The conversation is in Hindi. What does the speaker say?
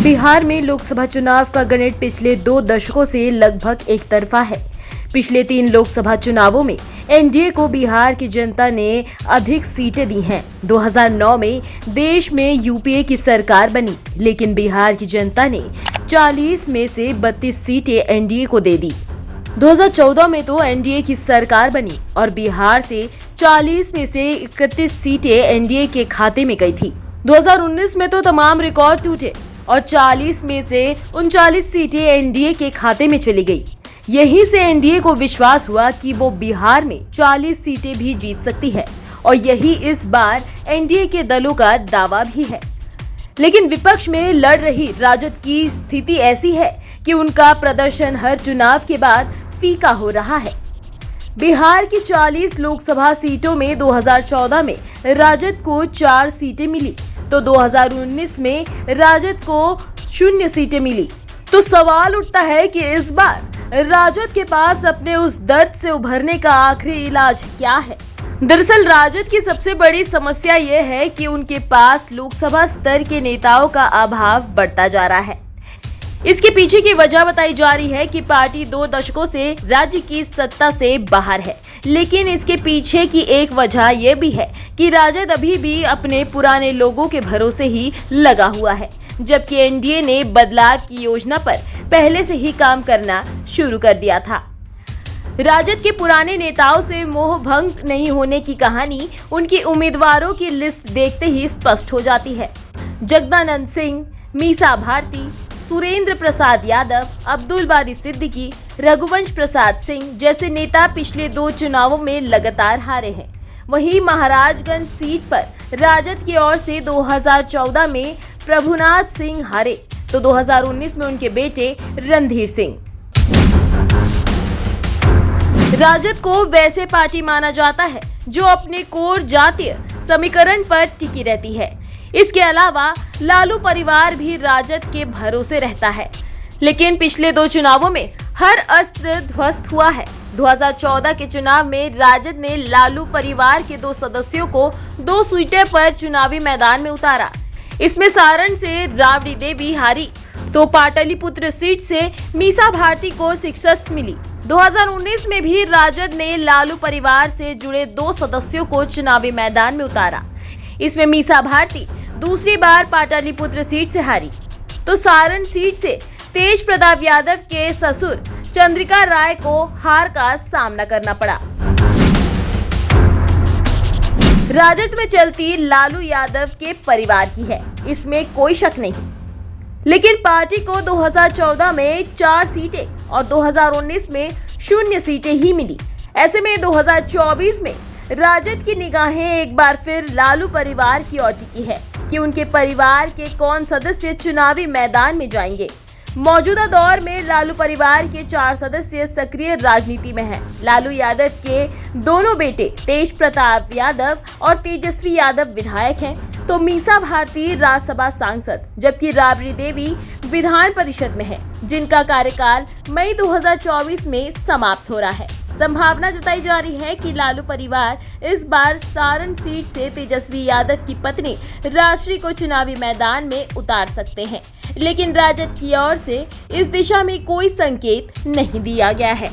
बिहार में लोकसभा चुनाव का गणित पिछले 2 दशकों से लगभग एक तरफा है। पिछले 3 लोकसभा चुनावों में एनडीए को बिहार की जनता ने अधिक सीटें दी हैं। 2009 में देश में यूपीए की सरकार बनी, लेकिन बिहार की जनता ने 40 में से 32 सीटें एनडीए को दे दी। 2014 में तो एनडीए की सरकार बनी और बिहार से 40 में से 31 सीटें एनडीए के खाते में गई थी। 2019 में तो तमाम रिकॉर्ड टूटे और 40 में से 39 सीटें एनडीए के खाते में चली गई। यहीं से एनडीए को विश्वास हुआ कि वो बिहार में 40 सीटें भी जीत सकती है और यही इस बार एनडीए के दलों का दावा भी है। लेकिन विपक्ष में लड़ रही राजद की स्थिति ऐसी है कि उनका प्रदर्शन हर चुनाव के बाद फीका हो रहा है। बिहार की 40 लोकसभा सीटों में 2014 में राजद को 4 सीटें मिली, तो 2019 में राजद को 0 सीटें मिली। तो सवाल उठता है कि इस बार राजद के पास अपने उस दर्द से उभरने का आखिरी इलाज क्या है। दरअसल राजद की सबसे बड़ी समस्या ये है कि उनके पास लोकसभा स्तर के नेताओं का अभाव बढ़ता जा रहा है। इसके पीछे की वजह बताई जा रही है कि पार्टी 2 दशकों से राज्य की सत्ता से बाहर है, लेकिन इसके पीछे की एक वजह यह भी है कि राजद अभी भी अपने पुराने लोगों के भरोसे ही लगा हुआ है, जबकि एनडीए ने बदलाव की योजना पर पहले से ही काम करना शुरू कर दिया था। राजद के पुराने नेताओं से मोह भंग नहीं होने की कहानी उनकी उम्मीदवारों की लिस्ट देखते ही स्पष्ट हो जाती है। जगदानंद सिंह, मीसा भारती, सुरेंद्र प्रसाद यादव, अब्दुल बारी सिद्दीकी, रघुवंश प्रसाद सिंह जैसे नेता पिछले 2 चुनावों में लगातार हारे हैं। वहीं महाराजगंज सीट पर राजद की ओर से 2014 में प्रभुनाथ सिंह हारे, तो 2019 में उनके बेटे रणधीर सिंह। राजद को वैसे पार्टी माना जाता है जो अपने कोर जातीय समीकरण पर टिकी रहती है। इसके अलावा लालू परिवार भी राजद के भरोसे रहता है, लेकिन पिछले 2 चुनावों में हर अस्त्र ध्वस्त हुआ है। 2014 के चुनाव में राजद ने लालू परिवार के 2 सदस्यों को 2 सीटों पर चुनावी मैदान में उतारा। इसमें सारण से राबड़ी देवी हारी, तो पाटलिपुत्र सीट से मीसा भारती को शिकस्त मिली। 2019 में भी राजद ने लालू परिवार से जुड़े 2 सदस्यों को चुनावी मैदान में उतारा। इसमें मीसा भारती दूसरी बार पाटलिपुत्र सीट से हारी, तो सारण सीट से तेज प्रताप यादव के ससुर चंद्रिका राय को हार का सामना करना पड़ा। राजद में चलती लालू यादव के परिवार की है, इसमें कोई शक नहीं, लेकिन पार्टी को 2014 में 4 सीटें और 2019 में 0 सीटें ही मिली। ऐसे में 2024 में राजद की निगाहें एक बार फिर लालू परिवार की ओर टिकी है कि उनके परिवार के कौन सदस्य चुनावी मैदान में जाएंगे। मौजूदा दौर में लालू परिवार के 4 सदस्य सक्रिय राजनीति में हैं। लालू यादव के दोनों बेटे तेज प्रताप यादव और तेजस्वी यादव विधायक हैं, तो मीसा भारती राज्यसभा सांसद, जबकि राबड़ी देवी विधान परिषद में है, जिनका कार्यकाल मई 2024 में समाप्त हो रहा है। संभावना जताई जा रही है कि लालू परिवार इस बार सारण सीट से तेजस्वी यादव की पत्नी राजश्री को चुनावी मैदान में उतार सकते हैं, लेकिन राजद की ओर से इस दिशा में कोई संकेत नहीं दिया गया है।